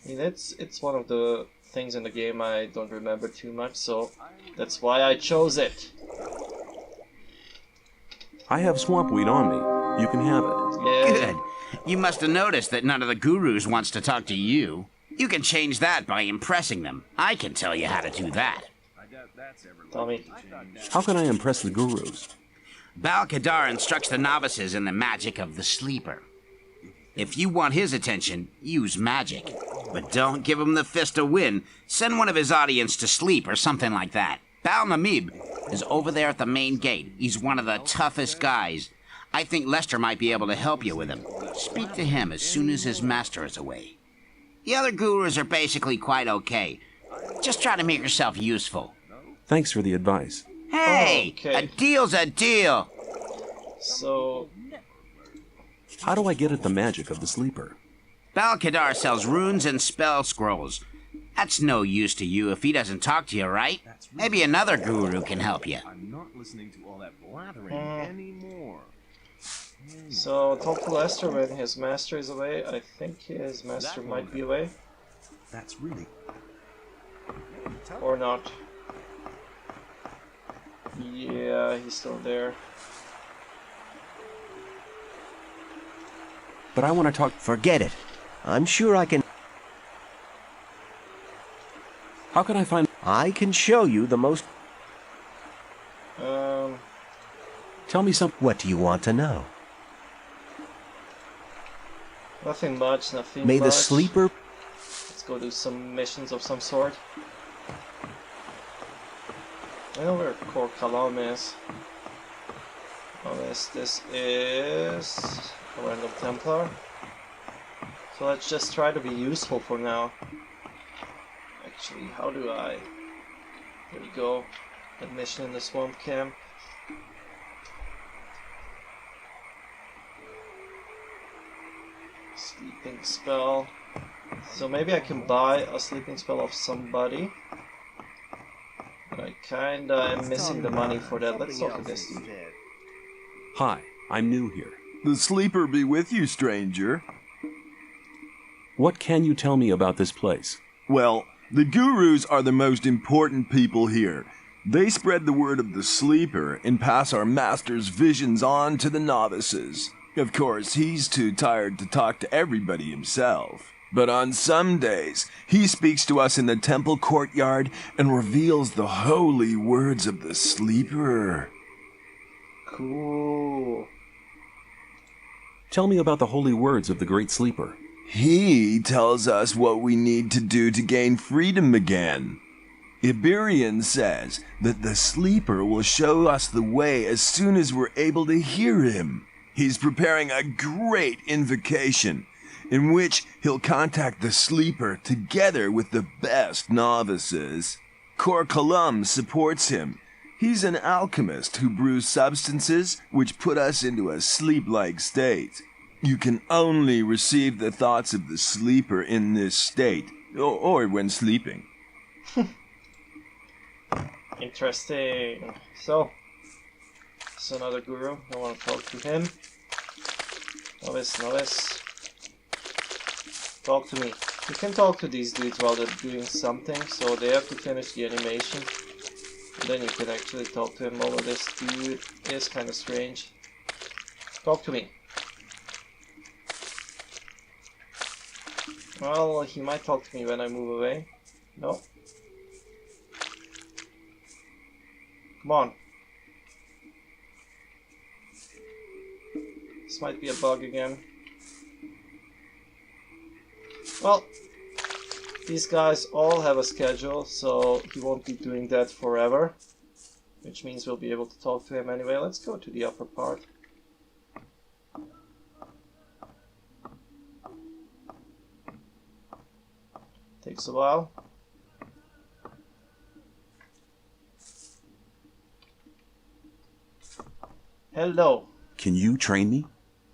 I mean, it's one of the things in the game I don't remember too much, so that's why I chose it. I have swamp weed on me. You can have it. Yeah. Good. You must have noticed that none of the gurus wants to talk to you. You can change that by impressing them. I can tell you how to do that. Tell me. How can I impress the gurus? Bal-Kadar instructs the novices in the magic of the sleeper. If you want his attention, use magic. But don't give him the fist to win. Send one of his audience to sleep or something like that. Bal-Namib is over there at the main gate. He's one of the toughest guys. I think Lester might be able to help you with him. Speak to him as soon as his master is away. The other gurus are basically quite okay. Just try to make yourself useful. Thanks for the advice. Hey, a deal's a deal. So, how do I get at the magic of the sleeper? Bal-Kadar sells runes and spell scrolls. That's no use to you if he doesn't talk to you, right? Maybe another guru can help you. I'm not listening to all that blathering anymore. So, talk to Lester when his master is away. I think his master might be away. That's really... Or not. Yeah, he's still there. But I want to talk... Forget it. I'm sure I can... How can I find... I can show you the most... Tell me something. What do you want to know? Nothing much, nothing May much. the sleeper... Let's go do some missions of some sort. I know where Core Column is. Unless this is a random Templar. So let's just try to be useful for now. Actually, how do I... There we go. Admission in the swamp camp. Sleeping spell. So maybe I can buy a sleeping spell of somebody. But I kinda am missing the money for that. Let's talk to this dude. Hi, I'm new here. The sleeper be with you, stranger. What can you tell me about this place? Well, the gurus are the most important people here. They spread the word of the sleeper and pass our master's visions on to the novices. Of course, he's too tired to talk to everybody himself. But on some days, he speaks to us in the temple courtyard and reveals the holy words of the sleeper. Cool. Tell me about the holy words of the great sleeper. He tells us what we need to do to gain freedom again. Iberian says that the sleeper will show us the way as soon as we're able to hear him. He's preparing a great invocation in which he'll contact the sleeper together with the best novices. Cor Colum supports him. He's an alchemist who brews substances which put us into a sleep-like state. You can only receive the thoughts of the sleeper in this state, or when sleeping. Interesting. So, this is another guru. I want to talk to him. Novice. Talk to me. You can talk to these dudes while they're doing something, so they have to finish the animation. And then you can actually talk to him, although this dude is kind of strange. Talk to me. Well, he might talk to me when I move away. No. Come on. This might be a bug again. Well, these guys all have a schedule, so he won't be doing that forever. Which means we'll be able to talk to him anyway. Let's go to the upper part. Takes a while. Hello. Can you train me?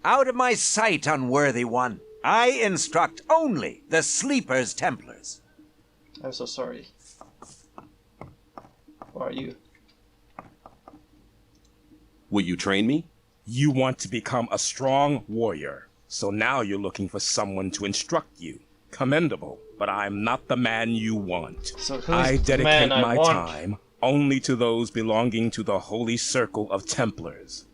Out of my sight, unworthy one. I instruct only the Sleeper's Templars. I'm so sorry. Who are you? Will you train me? You want to become a strong warrior, so now you're looking for someone to instruct you. Commendable, but I'm not the man you want. So I dedicate my time only to those belonging to the Holy Circle of Templars.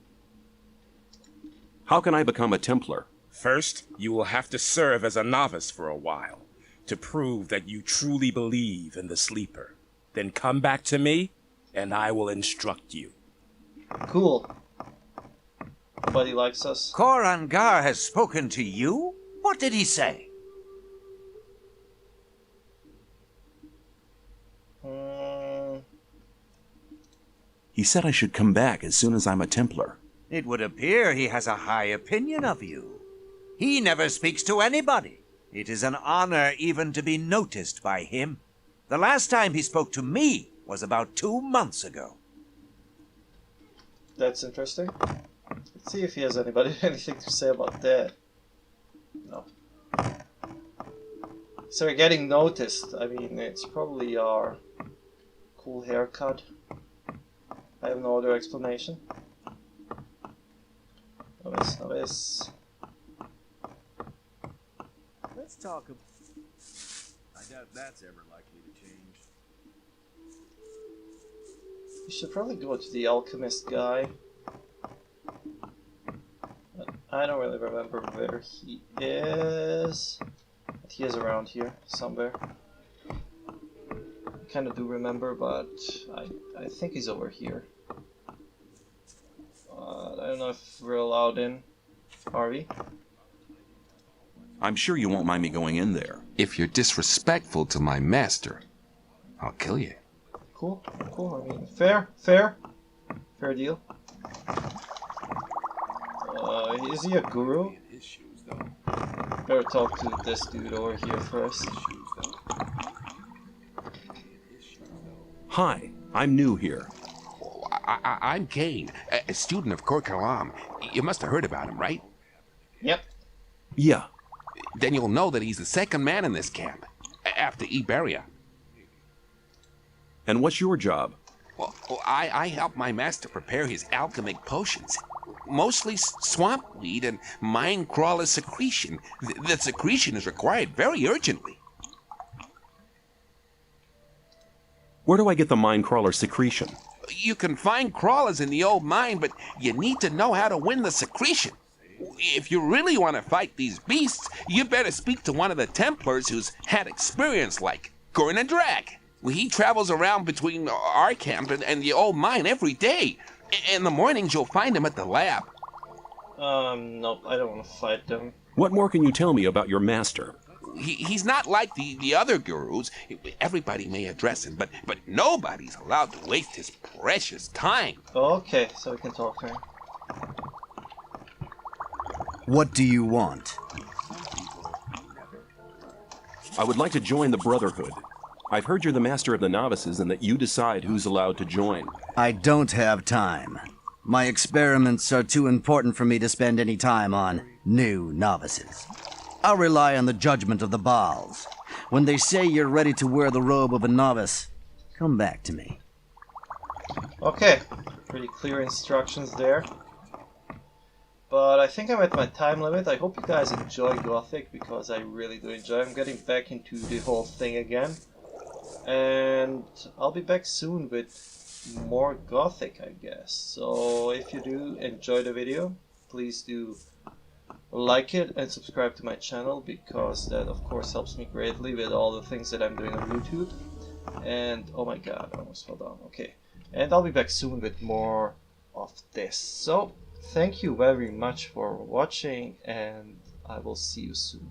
How can I become a Templar? First, you will have to serve as a novice for a while to prove that you truly believe in the Sleeper. Then come back to me, and I will instruct you. Cool. Nobody likes us. Cor Angar has spoken to you? What did he say? He said I should come back as soon as I'm a Templar. It would appear he has a high opinion of you. He never speaks to anybody. It is an honor even to be noticed by him. The last time he spoke to me was about 2 months ago. That's interesting. Let's see if he has anything to say about that. No. So we're getting noticed. I mean, it's probably our cool haircut. I have no other explanation. Novice. Let's talk. I doubt that's ever likely to change. We should probably go to the alchemist guy. I don't really remember where he is. But he is around here somewhere. I kind of do remember, but I think he's over here. I don't know if we're allowed in. Are we? I'm sure you won't mind me going in there. If you're disrespectful to my master, I'll kill you. Cool, cool. I mean, fair deal. Is he a guru? Better talk to this dude over here first. Hi, I'm new here. I'm Kane, a student of Korkalam. You must have heard about him, right? Yep. Yeah. Then you'll know that he's the second man in this camp, after Iberia. And what's your job? Well, I help my master prepare his alchemic potions. Mostly swamp weed and mine crawler secretion. The secretion is required very urgently. Where do I get the mine crawler secretion? You can find crawlers in the old mine, but you need to know how to win the secretion. If you really want to fight these beasts, you better speak to one of the Templars who's had experience like Gurna Drag. He travels around between our camp and the old mine every day. In the mornings, you'll find him at the lab. Nope, I don't want to fight them. What more can you tell me about your master? He's not like the other gurus. Everybody may address him, but nobody's allowed to waste his precious time. Okay, so we can talk to him. What do you want? I would like to join the Brotherhood. I've heard you're the master of the novices and that you decide who's allowed to join. I don't have time. My experiments are too important for me to spend any time on new novices. I'll rely on the judgment of the Baals. When they say you're ready to wear the robe of a novice, come back to me. Okay, pretty clear instructions there. But I think I'm at my time limit. I hope you guys enjoy Gothic, because I really do enjoy it. I'm getting back into the whole thing again. And I'll be back soon with more Gothic, I guess. So if you do enjoy the video, please do like it and subscribe to my channel, because that of course helps me greatly with all the things that I'm doing on YouTube. And oh my god, I almost fell down. Okay, and I'll be back soon with more of this. So thank you very much for watching, and I will see you soon.